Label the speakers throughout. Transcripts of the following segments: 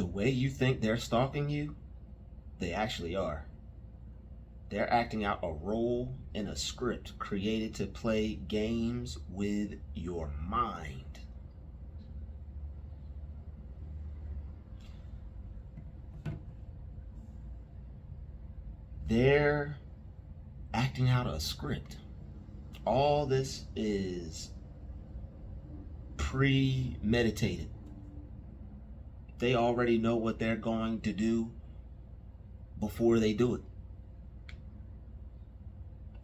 Speaker 1: The way you think they're stalking you, they actually are. They're acting out a role in a script created to play games with your mind. They're acting out a script. All this is premeditated. They already know what they're going to do before they do it.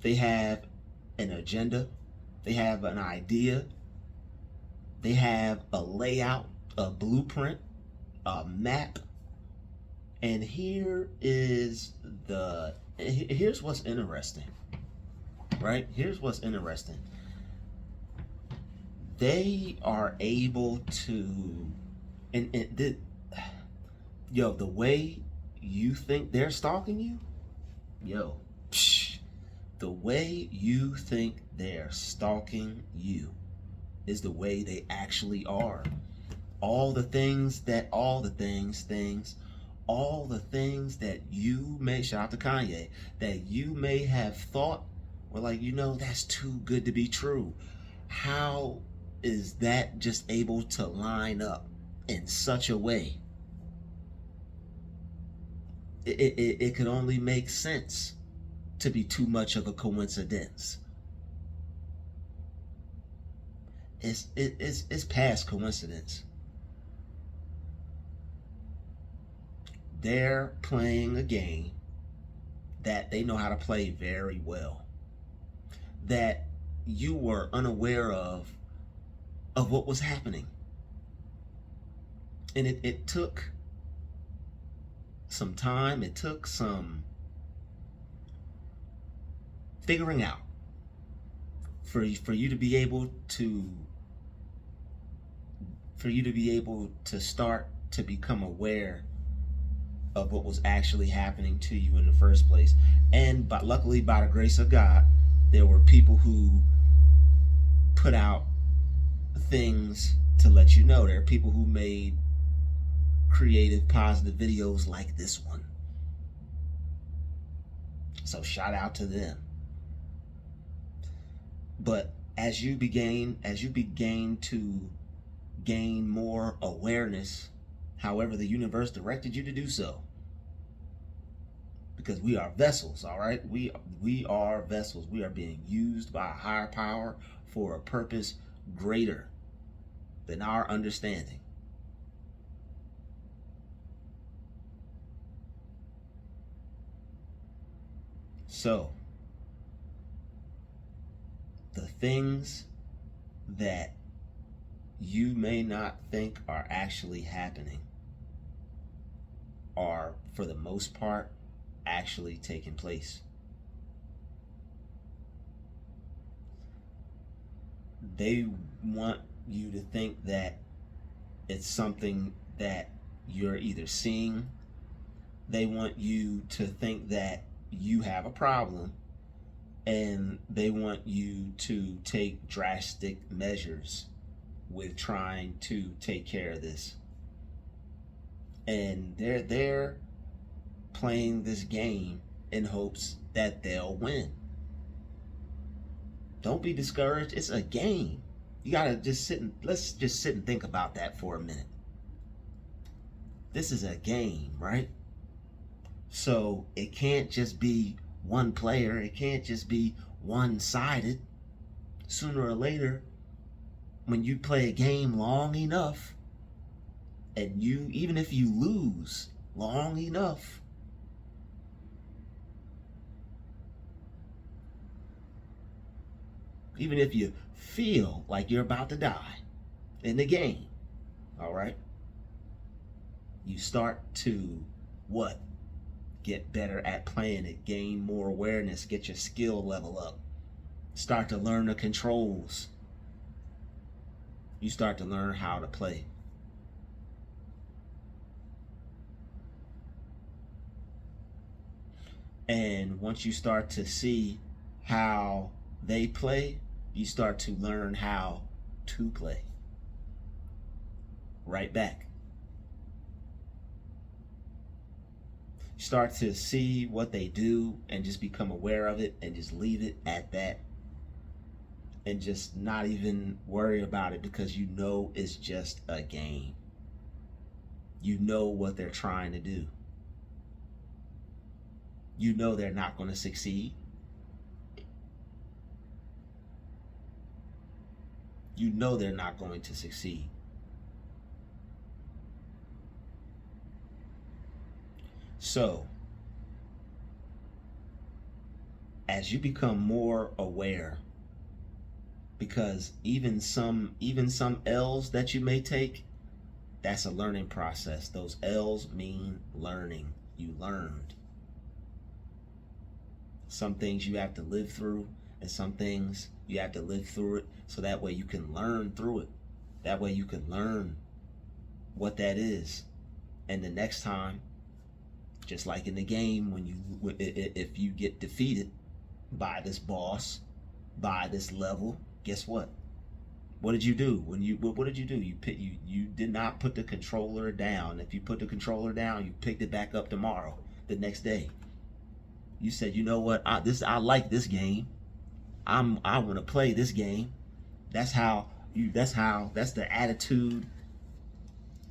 Speaker 1: They have an agenda. They have an idea. They have a layout, a blueprint, a map. And here's what's interesting, right? Here's what's interesting. They are able to, the way you think they're stalking you, the way you think they're stalking you is the way they actually are. All the things that you may, shout out to Kanye, that you may have thought were like, that's too good to be true. How is that just able to line up in such a way? It could only make sense to be too much of a coincidence. It's past coincidence. They're playing a game that they know how to play very well, that you were unaware of what was happening. And it took some time, it took some figuring out for you to be able to start to become aware of what was actually happening to you in the first place. And luckily, by the grace of God, there were people who put out things to let you know. There are people who made creative, positive videos like this one. So shout out to them. But as you began to gain more awareness, however the universe directed you to do so, because we are vessels, all right? We are vessels. We are being used by a higher power for a purpose greater than our understanding. So, the things that you may not think are actually happening are, for the most part, actually taking place. They want you to think that it's something that you're either seeing. They want you to think that you have a problem, and they want you to take drastic measures with trying to take care of this. And they're playing this game in hopes that they'll win. Don't be discouraged. It's a game. You gotta let's just sit and think about that for a minute. This is a game, right? So it can't just be one player. It can't just be one-sided. Sooner or later, when you play a game long enough, and even if you lose long enough, even if you feel like you're about to die in the game, all right, you start to get better at playing it, gain more awareness, get your skill level up, start to learn the controls. You start to learn how to play. And once you start to see how they play, you start to learn how to play right back. Start to see what they do and just become aware of it and just leave it at that, and just not even worry about it, because you know it's just a game. You know what they're trying to do. You know they're not going to succeed. You know they're not going to succeed. So, as you become more aware, because even some L's that you may take, that's a learning process. Those L's mean learning. You learned. Some things you have to live through, and some things you have to live through it so that way you can learn through it. That way you can learn what that is. And the next time, just like in the game, if you get defeated by this boss, by this level, guess what? What did you do? What did you do? You did not put the controller down. If you put the controller down, you picked it back up tomorrow, the next day. You said, you know what? I like this game. I want to play this game. That's the attitude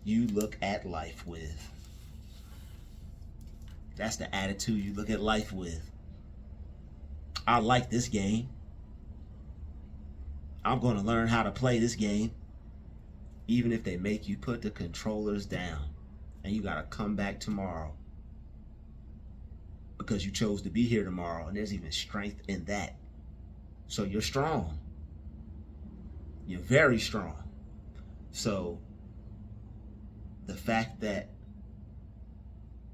Speaker 1: you look at life with. That's the attitude you look at life with. I like this game. I'm going to learn how to play this game. Even if they make you put the controllers down and you got to come back tomorrow because you chose to be here tomorrow, and there's even strength in that. So you're strong. You're very strong. So the fact that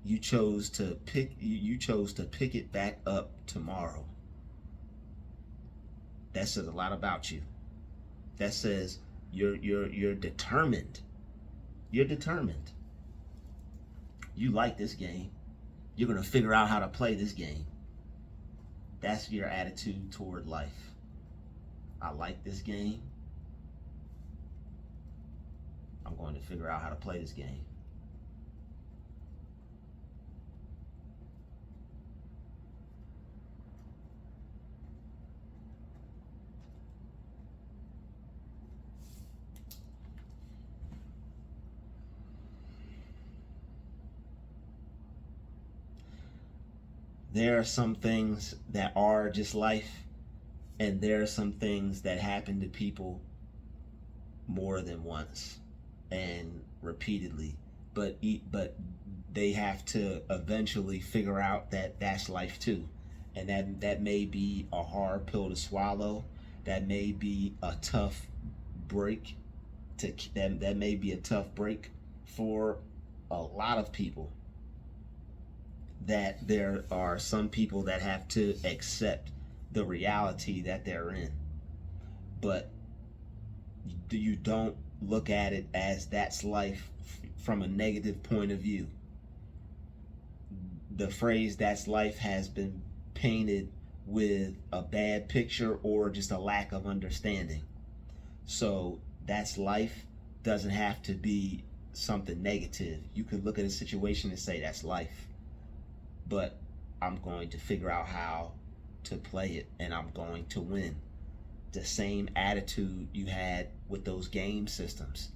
Speaker 1: you chose to pick it back up tomorrow, that says a lot about you. That says you're determined. You're determined. You like this game. You're going to figure out how to play this game. That's your attitude toward life. I like this game. I'm going to figure out how to play this game. There are some things that are just life, and there are some things that happen to people more than once and repeatedly, but they have to eventually figure out that that's life too, and that may be a hard pill to swallow. That may be a tough break that may be a tough break for a lot of people. That there are some people that have to accept the reality that they're in, but you don't look at it as that's life from a negative point of view. The phrase "that's life" has been painted with a bad picture or just a lack of understanding. So that's life doesn't have to be something negative. You could look at a situation and say that's life, but I'm going to figure out how to play it, and I'm going to win. The same attitude you had with those game systems,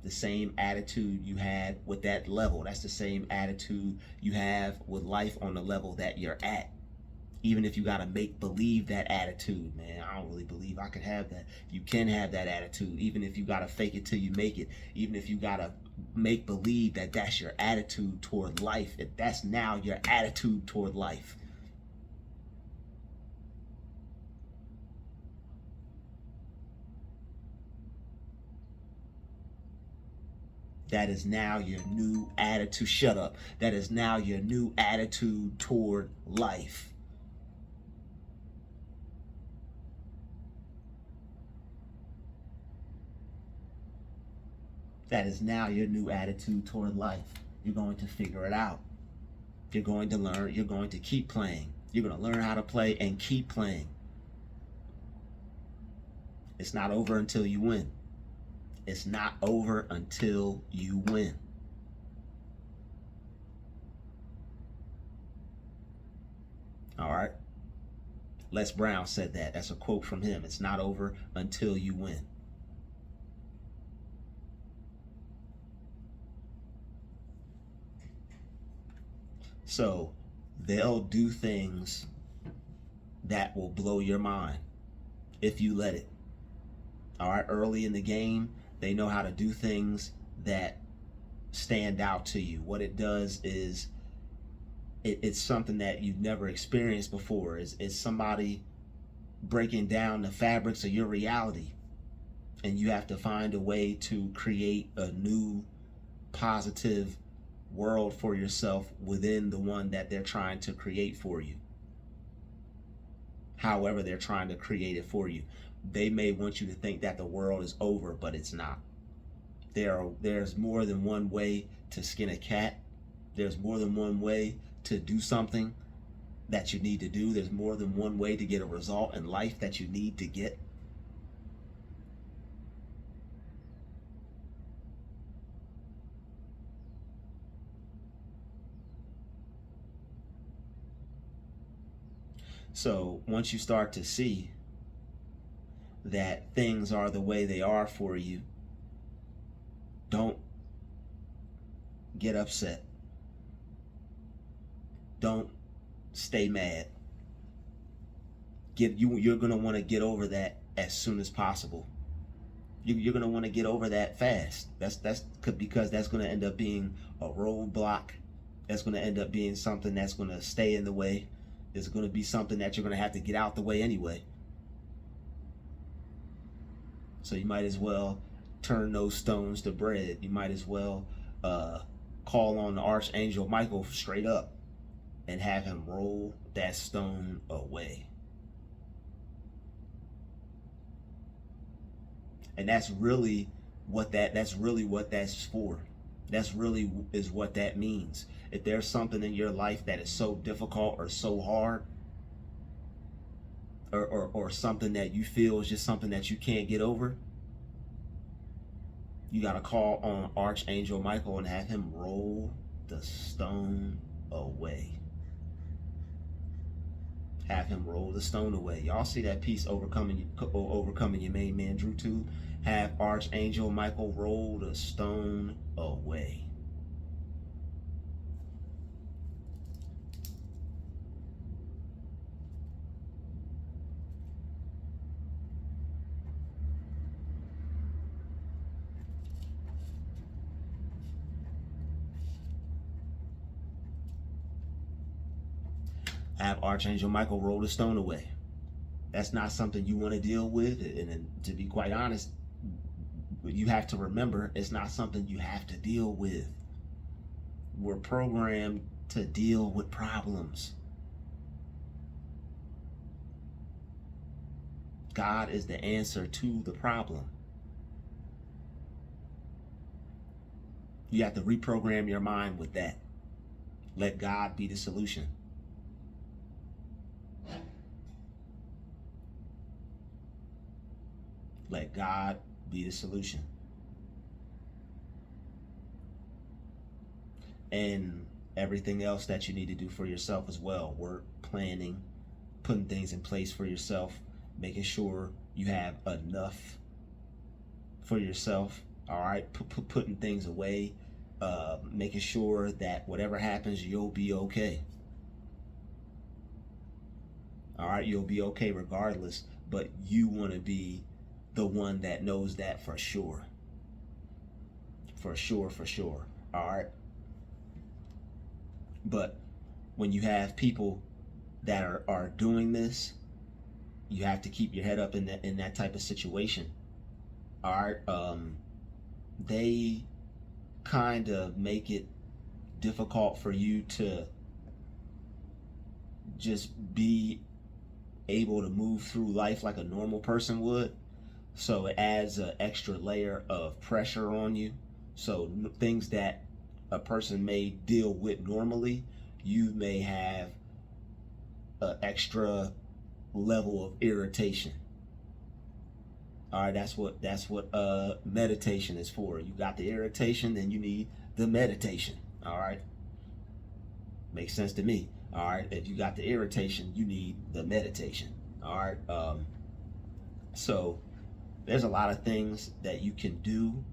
Speaker 1: the same attitude you had with that level, that's the same attitude you have with life on the level that you're at. Even if you got to make believe that attitude, man, I don't really believe I could have that. You can have that attitude, even if you got to fake it till you make it. Even if you got to make believe that that's your attitude toward life, if that's now your attitude toward life. That is now your new attitude. Shut up. That is now your new attitude toward life. That is now your new attitude toward life. You're going to figure it out. You're going to learn. You're going to keep playing. You're going to learn how to play and keep playing. It's not over until you win. It's not over until you win. All right. Les Brown said that. That's a quote from him. It's not over until you win. So they'll do things that will blow your mind if you let it. All right. Early in the game, they know how to do things that stand out to you. What it does is it's something that you've never experienced before. It's somebody breaking down the fabrics of your reality, and you have to find a way to create a new positive world for yourself within the one that they're trying to create for you. However they're trying to create it for you. They may want you to think that the world is over, but it's not. There's more than one way to skin a cat. There's more than one way to do something that you need to do. There's more than one way to get a result in life that you need to get. So once you start to see that things are the way they are for you, don't get upset. Don't stay mad. You're going to want to get over that as soon as possible. You're going to want to get over that fast. That's because that's going to end up being a roadblock. That's going to end up being something that's going to stay in the way. It's going to be something that you're going to have to get out the way anyway. So you might as well turn those stones to bread. You might as well call on the Archangel Michael straight up and have him roll that stone away. And that's really what that's for. That's really is what that means. If there's something in your life that is so difficult or so hard, or something that you feel is just something that you can't get over, you got to call on Archangel Michael and have him roll the stone away. Have him roll the stone away. Y'all see that piece, overcoming your main man Druuill? Have Archangel Michael roll the stone away. Have Archangel Michael roll the stone away. That's not something you want to deal with. And to be quite honest, you have to remember, it's not something you have to deal with. We're programmed to deal with problems. God is the answer to the problem. You have to reprogram your mind with that. Let God be the solution. Let God be the solution. And everything else that you need to do for yourself as well. Work, planning, putting things in place for yourself, making sure you have enough for yourself. All right, putting things away, making sure that whatever happens, you'll be okay. All right, you'll be okay regardless, but you want to be the one that knows that for sure. For sure. All right. But when you have people that are doing this, you have to keep your head up in that type of situation. All right. They kind of make it difficult for you to just be able to move through life like a normal person would. So it adds an extra layer of pressure on you. So things that a person may deal with normally, you may have an extra level of irritation. All right, that's what meditation is for. You got the irritation, then you need the meditation. All right, makes sense to me. All right. If you got the irritation, you need the meditation. All right. So there's a lot of things that you can do.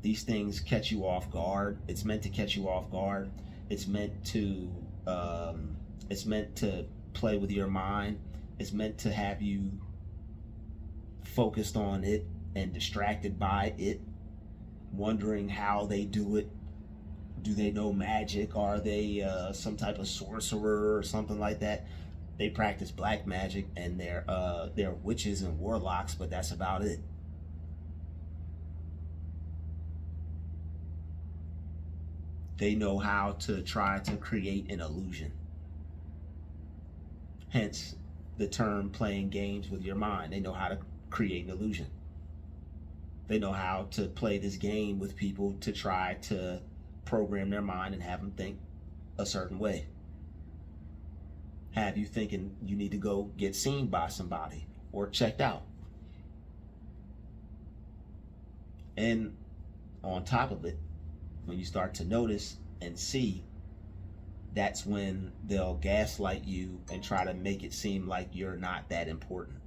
Speaker 1: These things catch you off guard. It's meant to catch you off guard. It's meant to play with your mind. It's meant to have you focused on it and distracted by it, wondering how they do it. Do they know magic? Are they some type of sorcerer or something like that? They practice black magic and they're witches and warlocks, but that's about it. They know how to try to create an illusion. Hence the term playing games with your mind. They know how to create an illusion. They know how to play this game with people to try to program their mind and have them think a certain way. Have you thinking you need to go get seen by somebody or checked out. And on top of it, when you start to notice and see, that's when they'll gaslight you and try to make it seem like you're not that important.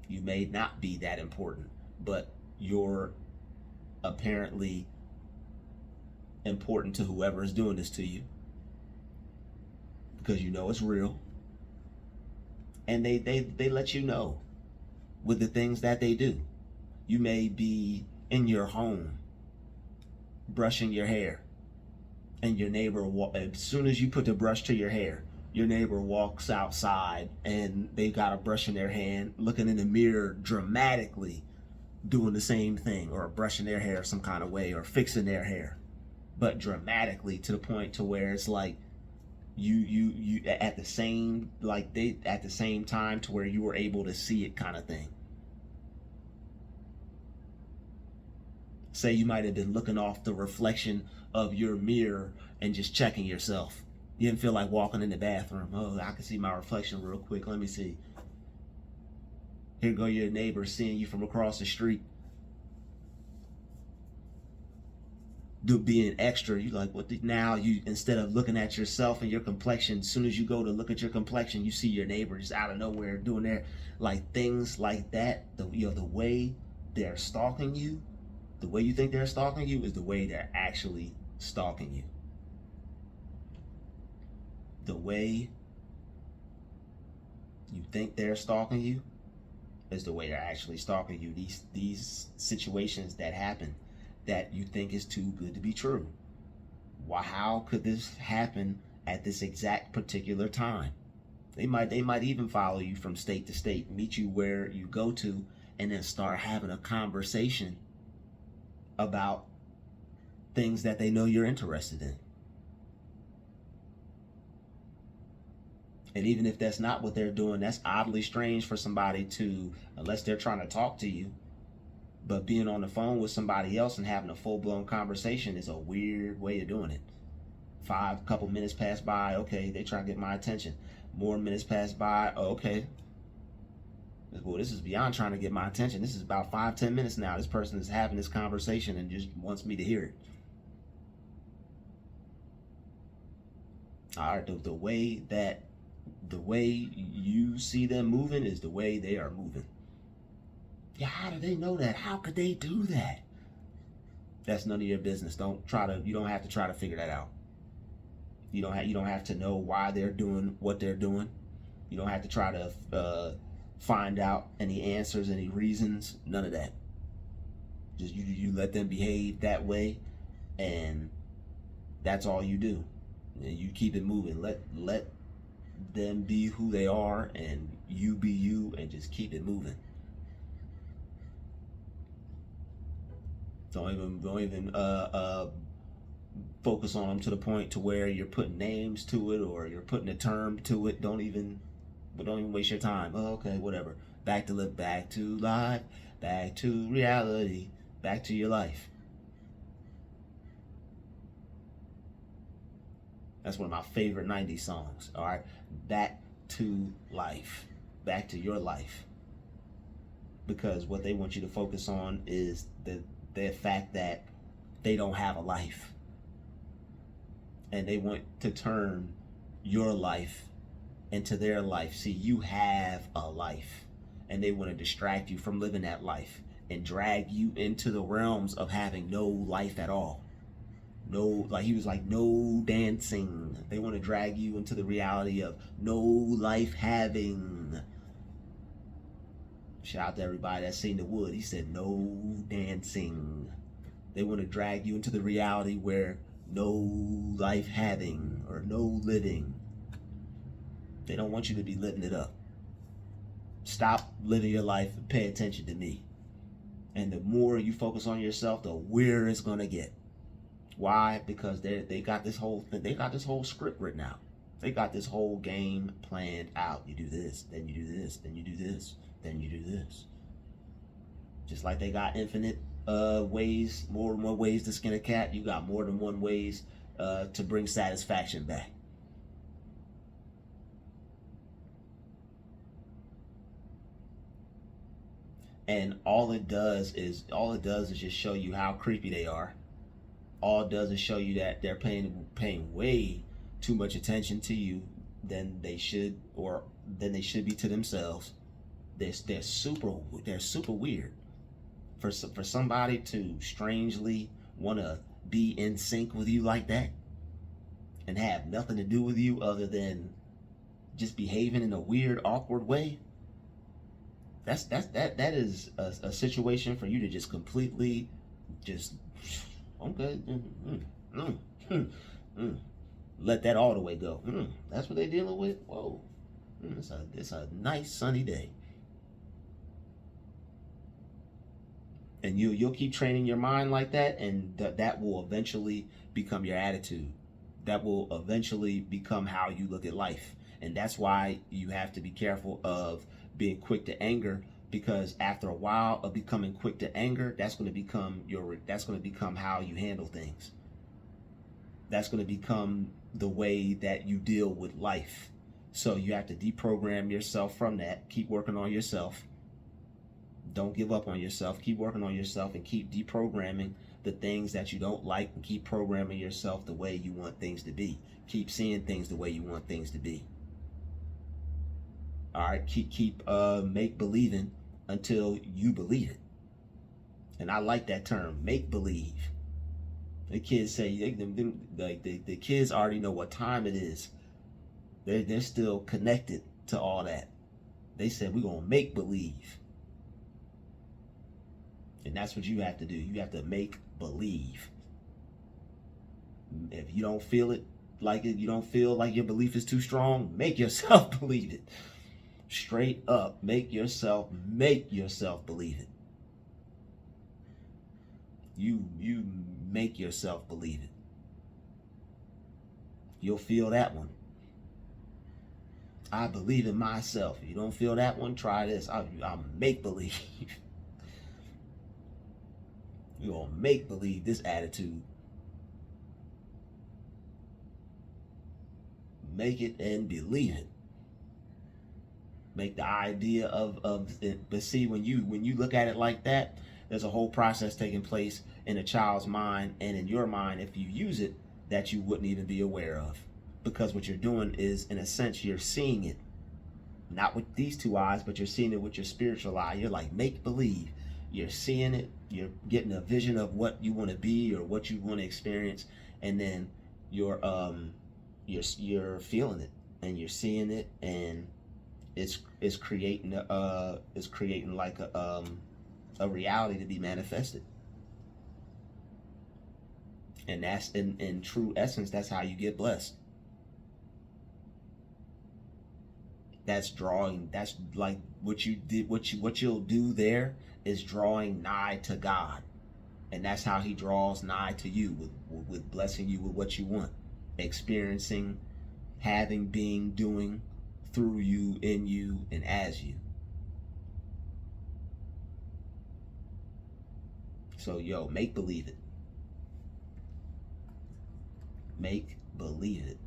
Speaker 1: You may not be that important, but you're apparently important to whoever is doing this to you, because you know it's real. And they let you know with the things that they do. You may be in your home brushing your hair, and your neighbor, as soon as you put the brush to your hair, your neighbor walks outside and they got a brush in their hand, looking in the mirror dramatically, doing the same thing, or brushing their hair some kind of way, or fixing their hair, but dramatically, to the point to where it's like you at the same, like they at the same time, to where you were able to see it, kind of thing. Say you might have been looking off the reflection of your mirror and just checking yourself. You didn't feel like walking in the bathroom. Oh, I can see my reflection real quick. Let me see. Here go your neighbor seeing you from across the street. Being extra, you like, what? Now you, instead of looking at yourself and your complexion, as soon as you go to look at your complexion, you see your neighbor just out of nowhere doing their, like, things like that. The way they're stalking you, the way you think they're stalking you is the way they're actually stalking you. The way you think they're stalking you is the way they're actually stalking you. These situations that happen that you think is too good to be true. Why? How could this happen at this exact particular time? They might even follow you from state to state, meet you where you go to, and then start having a conversation about things that they know you're interested in. And even if that's not what they're doing, that's oddly strange for somebody to, unless they're trying to talk to you. But being on the phone with somebody else and having a full-blown conversation is a weird way of doing it. Couple minutes pass by, okay, they try to get my attention. More minutes pass by, okay. Well, this is beyond trying to get my attention. This is about 5-10 minutes now. This person is having this conversation and just wants me to hear it. All right, the way you see them moving is the way they are moving. Yeah, how do they know that? How could they do that? That's none of your business. You don't have to try to figure that out. You don't have to know why they're doing what they're doing. You don't have to try to find out any answers, any reasons, none of that. Just you let them behave that way, and that's all you do. And you keep it moving. Let them be who they are, and you be you, and just keep it moving. Don't even focus on them to the point to where you're putting names to it or you're putting a term to it. Don't even waste your time. Oh, okay, whatever. Back to life, back to reality, back to your life. That's one of my favorite 90s songs. All right, back to life, back to your life. Because what they want you to focus on is the fact that they don't have a life. And they want to turn your life into their life. See, you have a life, and they want to distract you from living that life and drag you into the realms of having no life at all. No, like he was like, no dancing. They want to drag you into the reality of no life having. Shout out to everybody that's seen The Wood. He said no dancing. They want to drag you into the reality where no life having or no living. They don't want you to be living it up. Stop living your life and pay attention to me. And the more you focus on yourself, the weirder it's gonna get. Why? Because they got this whole thing. They got this whole script written out. They got this whole game planned out. You do this, then you do this, then you do this, then you do this. Just like they got infinite ways, more and more ways to skin a cat. You got more than one ways to bring satisfaction back. And all it does is just show you how creepy they are. All it does is show you that they're paying way too much attention to you than they should, or than they should be to themselves. They're super weird. For somebody to strangely want to be in sync with you like that and have nothing to do with you other than just behaving in a weird, awkward way. That is a situation for you to just completely just okay, let that all the way go. That's what they're dealing with. Whoa, it's a nice sunny day, and you'll keep training your mind like that, and that will eventually become your attitude. That will eventually become how you look at life, and that's why you have to be careful of being quick to anger, because after a while of becoming quick to anger, that's going to become how you handle things. That's going to become the way that you deal with life. So you have to deprogram yourself from that. Keep working on yourself. Don't give up on yourself. Keep working on yourself and keep deprogramming the things that you don't like, and keep programming yourself the way you want things to be. Keep seeing things the way you want things to be. All right, keep make believing until you believe it. And I like that term, make believe. The kids say the kids already know what time it is. They're still connected to all that. They said we're gonna make believe, and that's what you have to do. You have to make believe. If you don't feel it, you don't feel like your belief is too strong, make yourself believe it. Straight up, make yourself believe it. You make yourself believe it. You'll feel that one. I believe in myself. If you don't feel that one, try this. I'll make believe. You're gonna make believe this attitude. Make it and believe it. Make the idea of it. But see, when you look at it like that, there's a whole process taking place in a child's mind and in your mind, if you use it, that you wouldn't even be aware of. Because what you're doing is, in a sense, you're seeing it. Not with these two eyes, but you're seeing it with your spiritual eye. You're like, make believe. You're seeing it. You're getting a vision of what you want to be or what you want to experience. And then you're feeling it and you're seeing it, and it's creating like a reality to be manifested. And that's in true essence, that's how you get blessed. That's drawing. That's like what you did. What you'll do there is drawing nigh to God, and that's how He draws nigh to you with blessing you with what you want, experiencing, having, being, doing, through you, in you, and as you. So make believe it. Make believe it.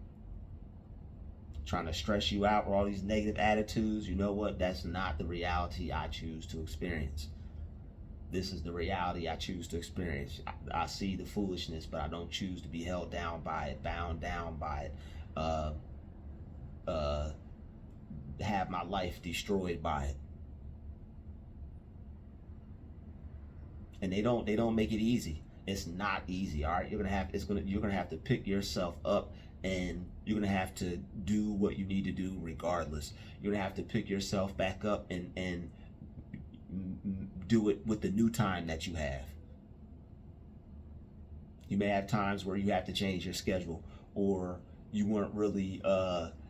Speaker 1: Trying to stress you out with all these negative attitudes, you know what? That's not the reality I choose to experience. This is the reality I choose to experience. I see the foolishness, but I don't choose to be held down by it, bound down by it, have my life destroyed by it. And they don't make it easy. It's not easy. All right, you're gonna have to pick yourself up, and you're gonna have to do what you need to do regardless. You're gonna have to pick yourself back up and do it with the new time that you have. You may have times where you have to change your schedule, or you weren't really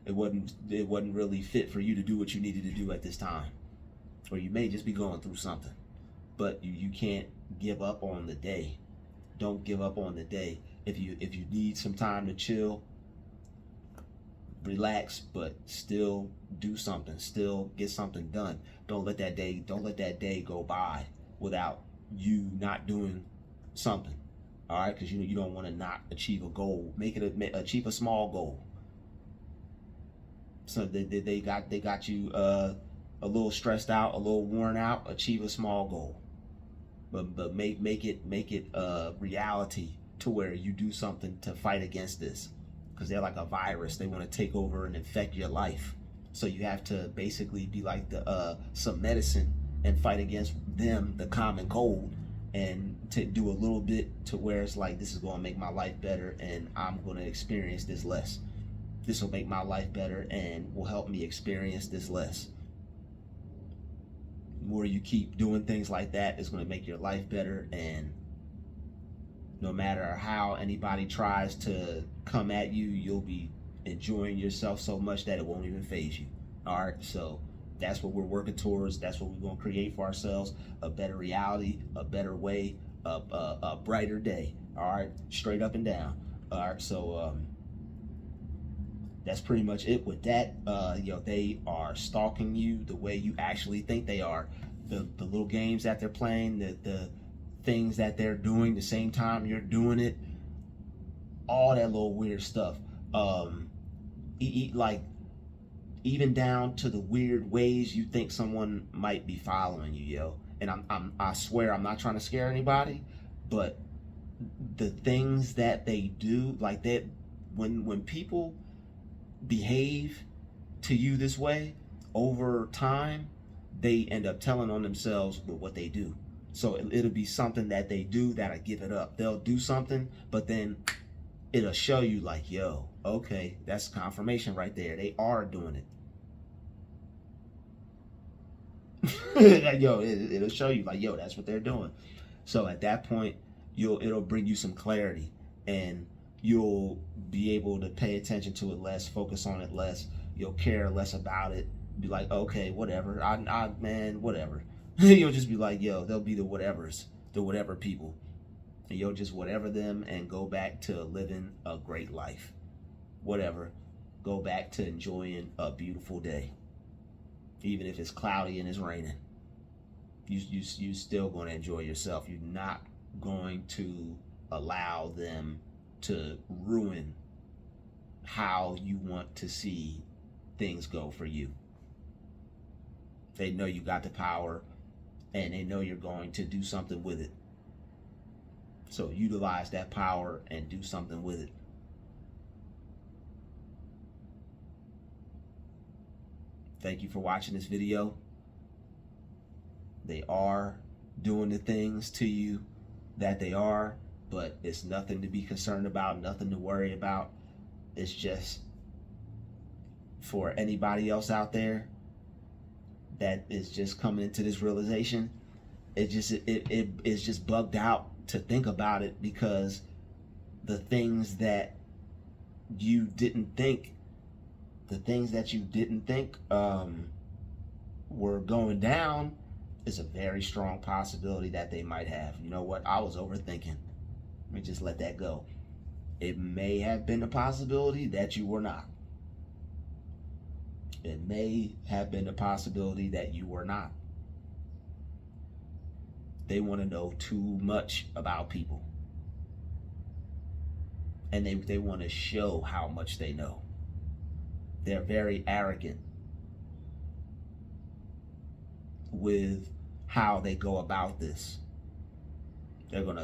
Speaker 1: it wasn't really fit for you to do what you needed to do at this time, or you may just be going through something. But you can't give up on the day. Don't give up on the day. If you need some time to chill, relax, but still do something. Still get something done. Don't let that day go by without you not doing something. All right, because you don't want to not achieve a goal. Achieve a small goal. So they got you a little stressed out, a little worn out. Achieve a small goal. But make it a reality to where you do something to fight against this, because they're like a virus. They want to take over and infect your life. So you have to basically be like some medicine and fight against them, the common cold, and to do a little bit to where it's like, this is going to make my life better, and I'm going to experience this less. This will make my life better and will help me experience this less. The more you keep doing things like that, it's going to make your life better, and no matter how anybody tries to come at you, you'll be enjoying yourself so much that it won't even faze you. All right, so that's what we're working towards. That's what we're going to create for ourselves: a better reality, a better way, a brighter day. All right, straight up and down. All right, so that's pretty much it with that. They are stalking you the way you actually think they are. The little games that they're playing, the things that they're doing the same time you're doing it, all that little weird stuff. Like even down to the weird ways you think someone might be following you, yo. And I swear I'm not trying to scare anybody, but the things that they do, like that, when people behave to you this way over time, they end up telling on themselves with what they do. So it'll be something that they do that'll give it up. They'll do something, but then it'll show you like, yo, okay, that's confirmation right there. They are doing it. Yo, it'll show you like, yo, that's what they're doing. So at that point, it'll bring you some clarity, and you'll be able to pay attention to it less, focus on it less. You'll care less about it. Be like, okay, whatever. Man, whatever. You'll just be like, yo, they'll be the whatevers, the whatever people. And you'll just whatever them and go back to living a great life. Whatever. Go back to enjoying a beautiful day. Even if it's cloudy and it's raining. You still going to enjoy yourself. You're not going to allow them to ruin how you want to see things go for you. They know you got the power, and they know you're going to do something with it. So utilize that power and do something with it. Thank you for watching this video. They are doing the things to you that they are, but it's nothing to be concerned about, nothing to worry about. It's just for anybody else out there that is just coming into this realization, it's just bugged out to think about it, because the things that you didn't think were going down is a very strong possibility that they might have. You know what? I was overthinking. Let me just let that go. It may have been a possibility that you were not. It may have been a possibility that you were not. They want to know too much about people. And they want to show how much they know. They're very arrogant with how they go about this. They're going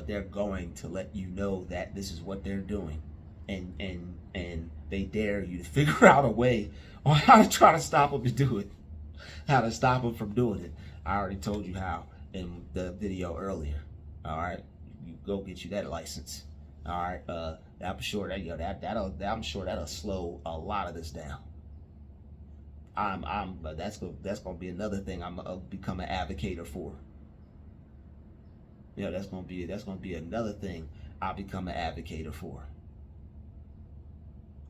Speaker 1: to let you know that this is what they're doing. And they dare you to figure out a way on how to try to stop them to do it, how to stop them from doing it. I already told you how in the video earlier. All right, you go get you that license. All right, I'm sure that'll slow a lot of this down. That's gonna be another thing I'm gonna become an advocate for. That's gonna be another thing I'll become an advocate for.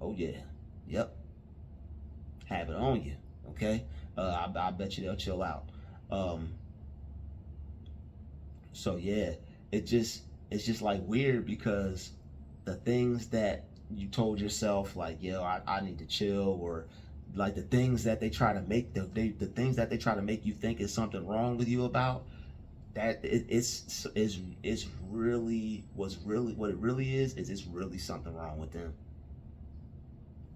Speaker 1: Oh yeah, yep. Have it on you, okay? I bet you they'll chill out. So yeah, it's just like weird, because the things that you told yourself, like, I need to chill, or like the things that they try to make the things that they try to make you think is something wrong with you about, that it's really what it really is it's really something wrong with them.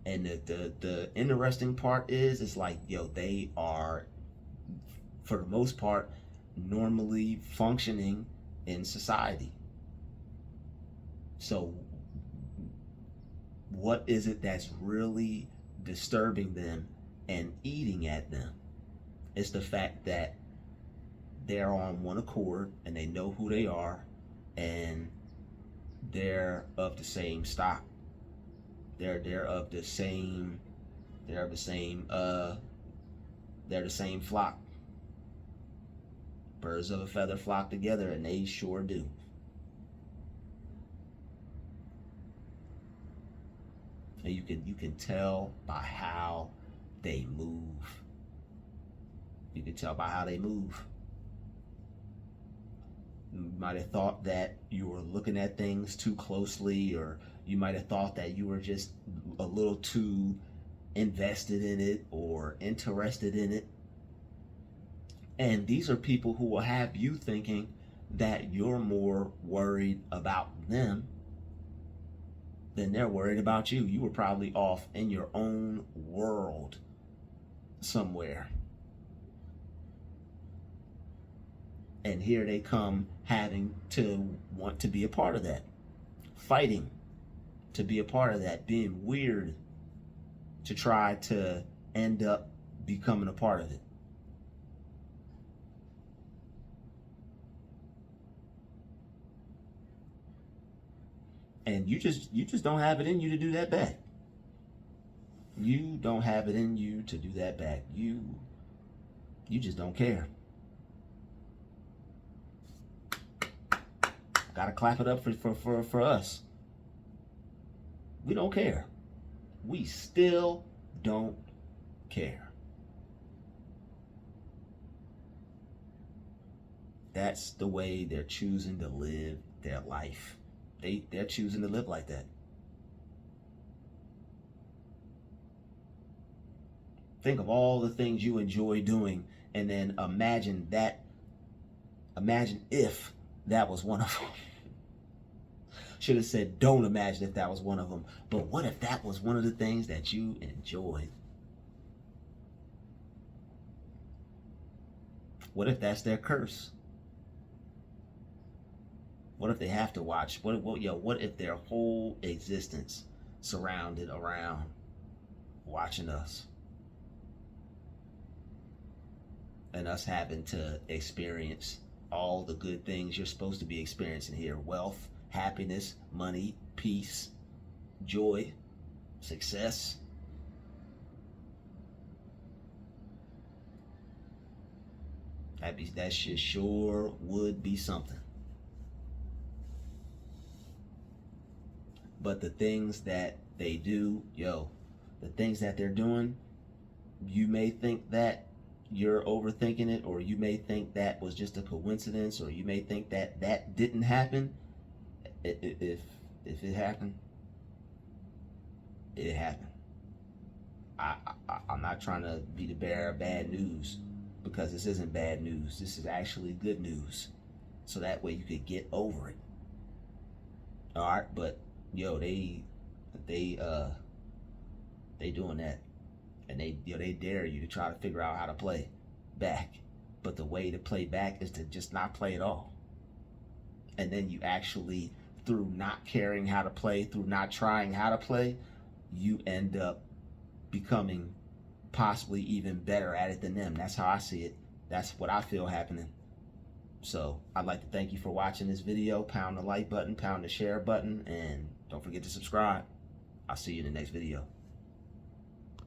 Speaker 1: And the interesting part is, it's like, they are, for the most part, normally functioning in society. So what is it that's really disturbing them and eating at them? It's the fact that they're on one accord, and they know who they are, and they're of the same stock. They're the same flock. Birds of a feather flock together, and they sure do. And you can tell by how they move. You can tell by how they move. You might have thought that you were looking at things too closely, or you might have thought that you were just a little too invested in it or interested in it. And these are people who will have you thinking that you're more worried about them than they're worried about you. You were probably off in your own world somewhere. And here they come, having to want to be a part of that, fighting to be a part of that, being weird to try to end up becoming a part of it. And you just don't have it in you to do that back. You don't have it in you to do that back. You just don't care. Gotta clap it up for us. We don't care. We still don't care. That's the way they're choosing to live their life. They're choosing to live like that. Think of all the things you enjoy doing, and then imagine if that was one of them. Should have said, don't imagine if that was one of them. But what if that was one of the things that you enjoyed? What if that's their curse? What if they have to watch? What if their whole existence surrounded around watching us? And us having to experience all the good things you're supposed to be experiencing here. Wealth, happiness, money, peace, joy, success. That shit sure would be something. But the things that they do, the things that they're doing, you may think that you're overthinking it, or you may think that was just a coincidence, or you may think that that didn't happen. If it happened, it happened. I'm not trying to be the bearer of bad news, because this isn't bad news. This is actually good news, so that way you could get over it. All right, but they doing that, and they dare you to try to figure out how to play back. But the way to play back is to just not play at all. And then you actually, through not caring how to play, through not trying how to play, you end up becoming possibly even better at it than them. That's how I see it. That's what I feel happening. So I'd like to thank you for watching this video. Pound the like button, pound the share button, and don't forget to subscribe. I'll see you in the next video.